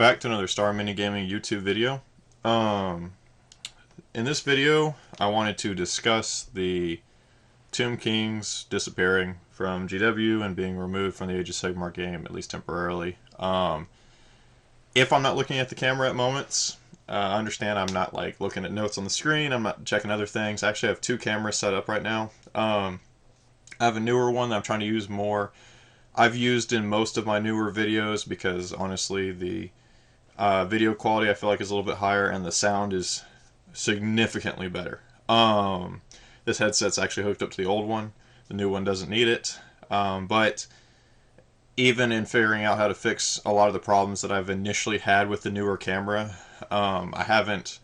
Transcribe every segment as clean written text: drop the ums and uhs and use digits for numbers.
back to another Star Mini Gaming YouTube video. In this video, I wanted to discuss the Tomb Kings disappearing from GW and being removed from the Age of Sigmar game, at least temporarily. If I'm not looking at the camera at moments, I understand I'm not like looking at notes on the screen, I'm not checking other things. I actually have two cameras set up right now. I have a newer one that I'm trying to use more. I've used in most of my newer videos because honestly the video quality I feel like is a little bit higher and the sound is significantly better. This headset's actually hooked up to the old one. The new one doesn't need it. But even in figuring out how to fix a lot of the problems that I've initially had with the newer camera, I haven't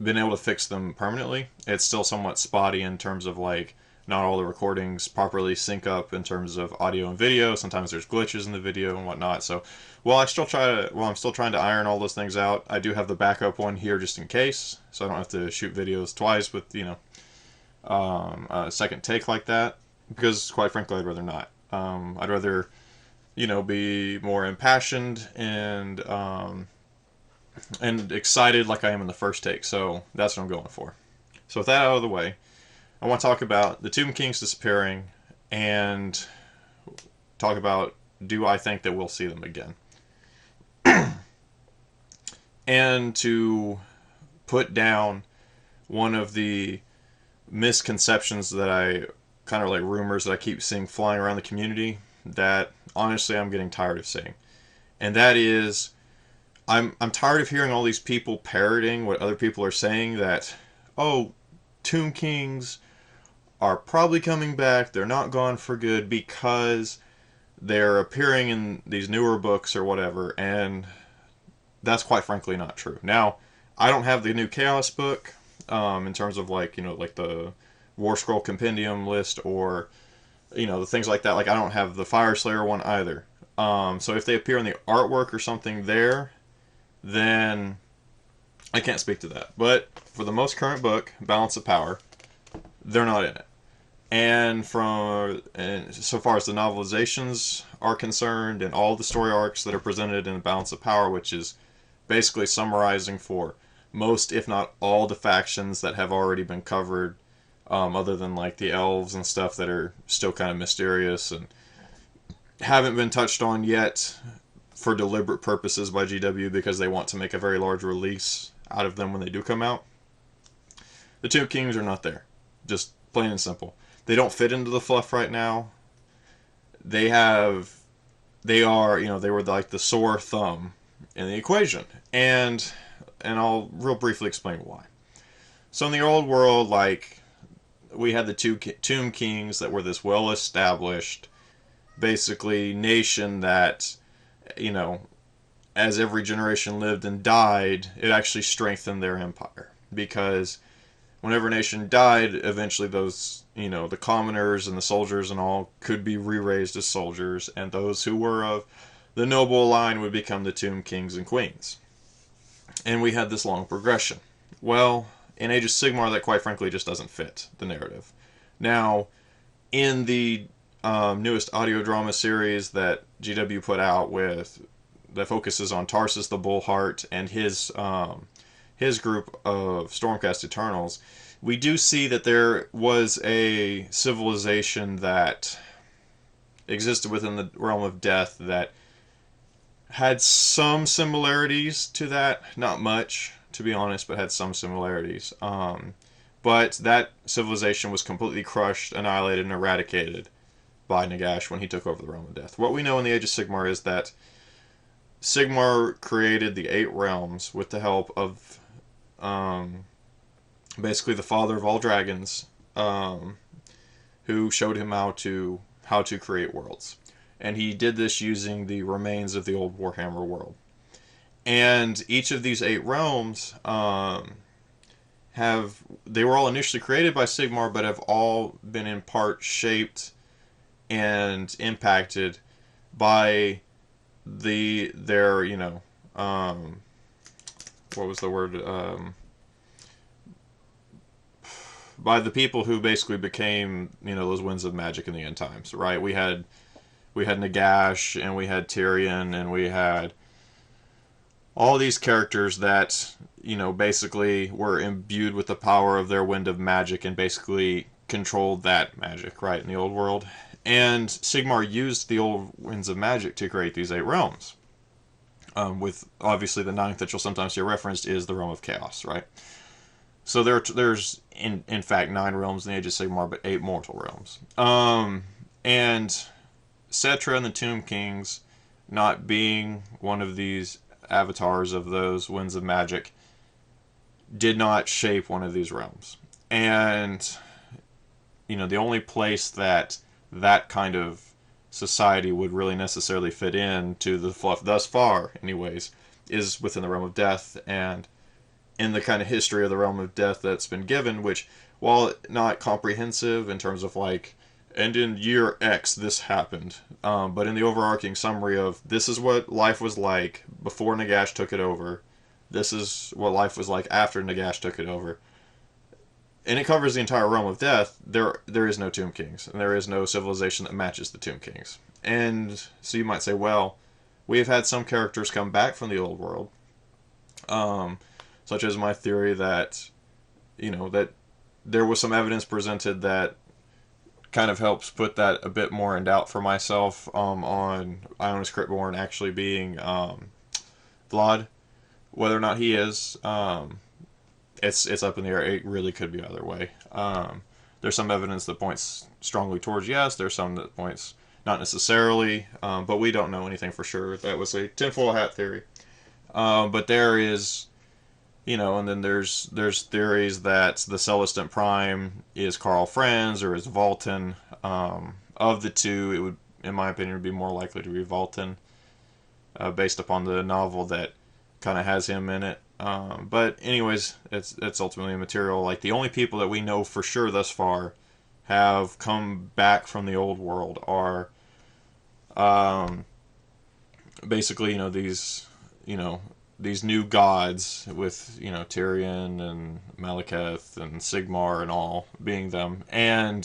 been able to fix them permanently. It's still somewhat spotty in terms of like not all the recordings properly sync up in terms of audio and video. Sometimes there's glitches in the video and whatnot. So while I'm still trying to iron all those things out, I do have the backup one here just in case, so I don't have to shoot videos twice with a second take like that. Because quite frankly, I'd rather not. I'd rather be more impassioned and excited like I am in the first take. So that's what I'm going for. So with that out of the way, I want to talk about the Tomb Kings disappearing and talk about, do I think that we'll see them again? And to put down one of the misconceptions that I kind of like rumors that I keep seeing flying around the community that honestly I'm getting tired of seeing. And that is, I'm tired of hearing all these people parroting what other people are saying that, oh, Tomb Kings are probably coming back, they're not gone for good because they're appearing in these newer books or whatever, and that's quite frankly not true. Now, I don't have the new Chaos book in terms of like the War Scroll Compendium list or the things like that. Like I don't have the Fire Slayer one either. So if they appear in the artwork or something there, then I can't speak to that. But for the most current book, Balance of Power, they're not in it. And so far as the novelizations are concerned and all the story arcs that are presented in Balance of Power, which is basically summarizing for most, if not all, the factions that have already been covered, other than like the elves and stuff that are still kind of mysterious and haven't been touched on yet for deliberate purposes by GW because they want to make a very large release out of them when they do come out. The Tomb Kings are not there. Just plain and simple. They don't fit into the fluff right now. They were like the sore thumb in the equation. And I'll real briefly explain why. So in the old world, like, we had the Tomb Kings that were this well-established, basically, nation that, as every generation lived and died, it actually strengthened their empire. Because whenever a nation died, eventually those, the commoners and the soldiers and all could be re-raised as soldiers, and those who were of the noble line would become the Tomb Kings and Queens. And we had this long progression. Well, in Age of Sigmar, that quite frankly just doesn't fit the narrative. Now, in the newest audio drama series that GW put out that focuses on Tarsus the Bullheart and his group of Stormcast Eternals, we do see that there was a civilization that existed within the realm of death that had some similarities to that. Not much, to be honest, but had some similarities. But that civilization was completely crushed, annihilated, and eradicated by Nagash when he took over the realm of death. What we know in the Age of Sigmar is that Sigmar created the 8 realms with the help of basically the father of all dragons, who showed him how to create worlds. And he did this using the remains of the old Warhammer world. And each of these 8 realms they were all initially created by Sigmar, but have all been in part shaped and impacted by their what was the word? By the people who basically became, those winds of magic in the end times, right? We had Nagash, and we had Tyrion, and we had all these characters that, basically were imbued with the power of their wind of magic and basically controlled that magic, right, in the old world. And Sigmar used the old winds of magic to create these 8 realms. With obviously the ninth that you'll sometimes hear referenced is the realm of chaos, right? So there's in fact 9 realms in the Age of Sigmar, but 8 mortal realms. And Cetra and the Tomb Kings, not being one of these avatars of those winds of magic, did not shape one of these realms. And the only place that that kind of society would really necessarily fit in to the fluff thus far, anyways, is within the realm of death, and in the kind of history of the realm of death that's been given, which, while not comprehensive in terms of like, and in year X this happened, but in the overarching summary of this is what life was like before Nagash took it over, this is what life was like after Nagash took it over, and it covers the entire realm of death. There is no Tomb Kings, and there is no civilization that matches the Tomb Kings. And so you might say, well, we have had some characters come back from the old world, such as my theory that, that there was some evidence presented that kind of helps put that a bit more in doubt for myself, on Ionis Cryptborn actually being Vlad. Whether or not he is, it's up in the air. It really could be either way. There's some evidence that points strongly towards yes. There's some that points not necessarily, but we don't know anything for sure. That was a tinfoil hat theory. But there is, and then there's theories that the Celestant Prime is Carl Franz or is Voltan. Of the two, it would, in my opinion, be more likely to be Voltan, based upon the novel that kind of has him in it. But anyways, it's ultimately immaterial. Like, the only people that we know for sure thus far have come back from the old world are, basically, these new gods with, Tyrion and Malekith and Sigmar and all being them. And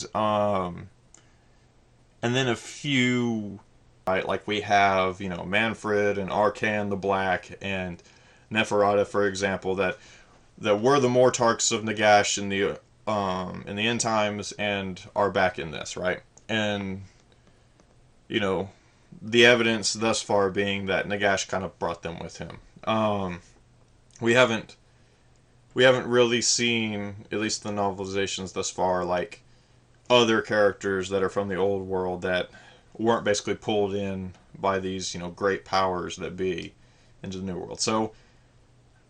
then a few, right, like we have, Manfred and Arcan the Black and Neferata, for example, that were the Mortarchs of Nagash in the end times and are back in this, right? And the evidence thus far being that Nagash kind of brought them with him. We haven't really seen, at least the novelizations thus far, like other characters that are from the old world that weren't basically pulled in by these great powers that be into the new world. So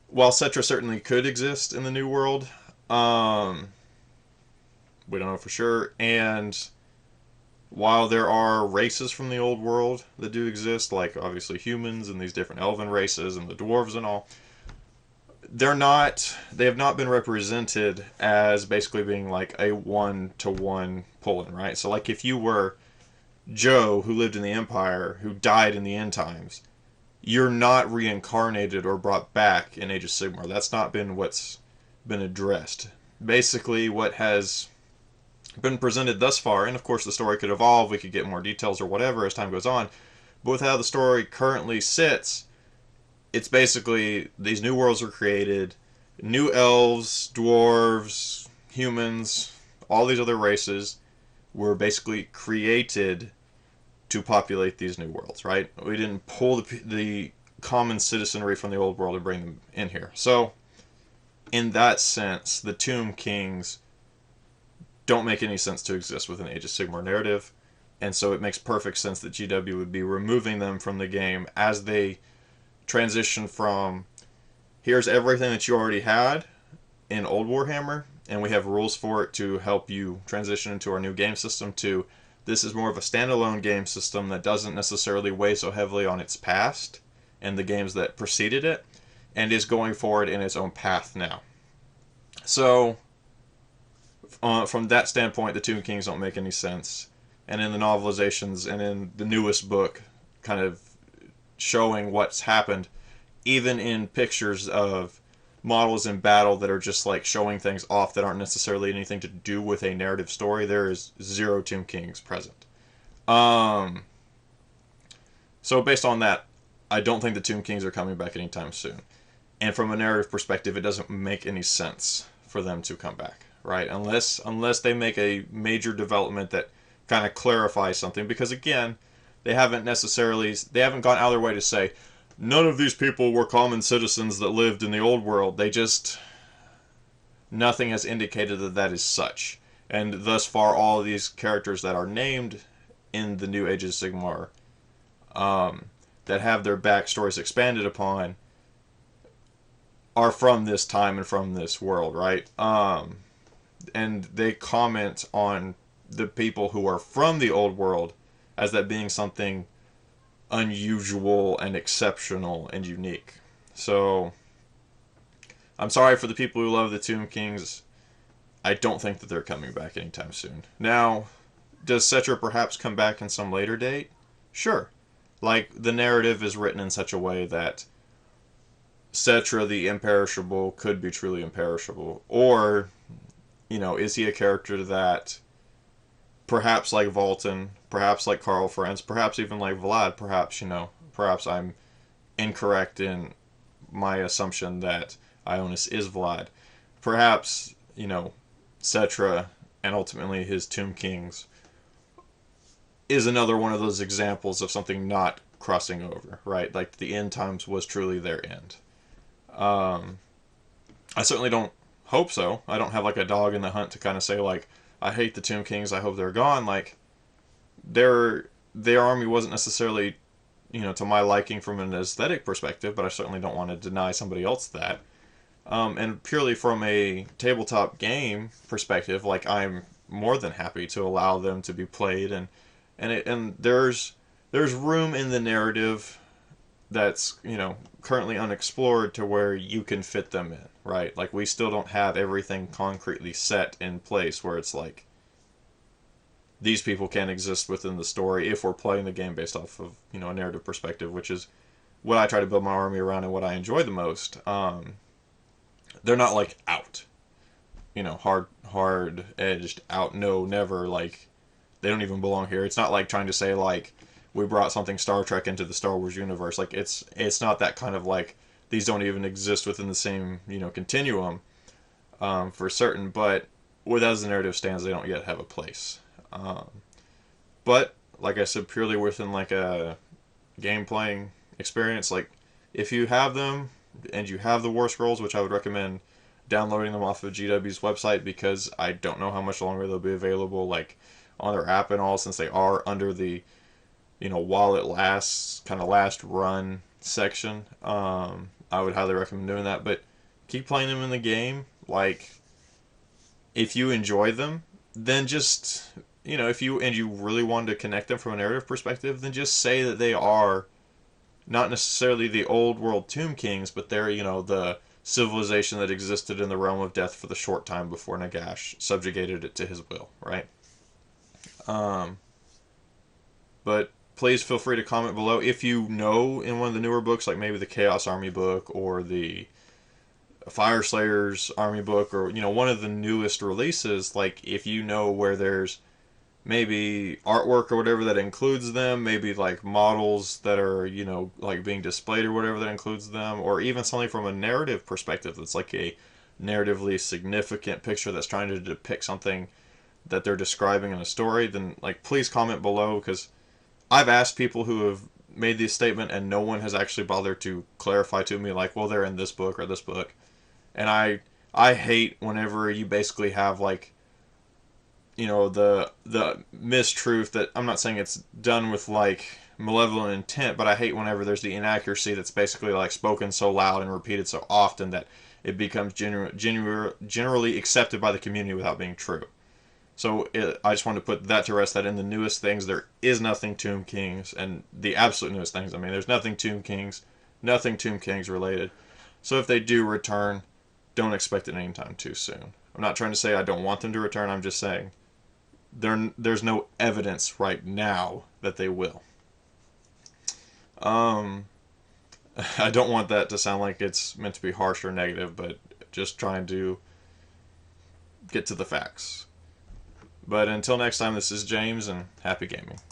while Cetra certainly could exist in the new world, we don't know for sure. And while there are races from the old world that do exist, like obviously humans and these different elven races and the dwarves and all, they have not been represented as basically being like a one-to-one pull-in, right? So like if you were Joe, who lived in the Empire, who died in the end times, you're not reincarnated or brought back in Age of Sigmar. That's not been what's been addressed. Basically, what has been presented thus far, and of course the story could evolve, we could get more details or whatever as time goes on, but with how the story currently sits, it's basically these new worlds were created, new elves, dwarves, humans, all these other races were basically created to populate these new worlds, right? We didn't pull the common citizenry from the old world and bring them in here. So, in that sense, the Tomb Kings don't make any sense to exist within the Age of Sigmar narrative, and so it makes perfect sense that GW would be removing them from the game as they transition from, here's everything that you already had in old Warhammer, and we have rules for it to help you transition into our new game system, to this is more of a standalone game system that doesn't necessarily weigh so heavily on its past and the games that preceded it, and is going forward in its own path now. So, from that standpoint, the Tomb Kings don't make any sense. And in the novelizations and in the newest book, kind of showing what's happened, even in pictures of models in battle that are just like showing things off that aren't necessarily anything to do with a narrative story, there is 0 Tomb Kings present. So based on that, I don't think the Tomb Kings are coming back anytime soon. And from a narrative perspective, it doesn't make any sense for them to come back, right? Unless they make a major development that kind of clarifies something. Because again, they haven't gone out of their way to say none of these people were common citizens that lived in the old world. Nothing has indicated that that is such. And thus far, all of these characters that are named in the new Age of Sigmar, that have their backstories expanded upon, are from this time and from this world, right? And they comment on the people who are from the old world as that being something unusual and exceptional and unique. So I'm sorry for the people who love the Tomb Kings. I don't think that they're coming back anytime soon. Now, does Cetra perhaps come back in some later date? Sure. Like, the narrative is written in such a way that Cetra the Imperishable could be truly imperishable. Or, is he a character that, perhaps like Volton, perhaps like Karl Franz, perhaps even like Vlad, perhaps I'm incorrect in my assumption that Ionis is Vlad. Perhaps, Cetra and ultimately his Tomb Kings is another one of those examples of something not crossing over, right? Like the end times was truly their end. I certainly don't hope so. I don't have like a dog in the hunt to kind of say like, I hate the Tomb Kings, I hope they're gone. Like, their army wasn't necessarily, to my liking from an aesthetic perspective, but I certainly don't want to deny somebody else that. And purely from a tabletop game perspective, like, I'm more than happy to allow them to be played, and there's room in the narrative that's currently unexplored to where you can fit them in, right? Like, we still don't have everything concretely set in place where it's like these people can't exist within the story if we're playing the game based off of a narrative perspective, which is what I try to build my army around and what I enjoy the most. They're not like out, hard edged out. No, never. Like, they don't even belong here. It's not like trying to say like we brought something Star Trek into the Star Wars universe. Like, it's not that kind of like these don't even exist within the same continuum, for certain. But as the narrative stands, they don't yet have a place. But like I said, purely within like a game playing experience, like if you have them and you have the War Scrolls, which I would recommend downloading them off of GW's website, because I don't know how much longer they'll be available like on their app and all, since they are under the while it lasts kind of last run section. I would highly recommend doing that, but keep playing them in the game. Like, if you enjoy them, then just if you really wanted to connect them from a narrative perspective, then just say that they are not necessarily the old world Tomb Kings, but they're the civilization that existed in the realm of death for the short time before Nagash subjugated it to his will, right? But please feel free to comment below if you know in one of the newer books, like maybe the Chaos Army book or the Fire Slayers Army book, or one of the newest releases, like if you know where there's maybe artwork or whatever that includes them, maybe like models that are like being displayed or whatever that includes them, or even something from a narrative perspective that's like a narratively significant picture that's trying to depict something that they're describing in a story, then like please comment below, because I've asked people who have made this statement and no one has actually bothered to clarify to me like, well, they're in this book or this book. And I hate whenever you basically have like the mistruth, that I'm not saying it's done with like malevolent intent, but I hate whenever there's the inaccuracy that's basically like spoken so loud and repeated so often that it becomes generally accepted by the community without being true. So I just want to put that to rest, that in the newest things there is nothing Tomb Kings, and the absolute newest things, I mean, there's nothing Tomb Kings related. So if they do return, don't expect it anytime too soon. I'm not trying to say I don't want them to return, I'm just saying there's no evidence right now that they will. I don't want that to sound like it's meant to be harsh or negative, but just trying to get to the facts. But until next time, this is James, and happy gaming.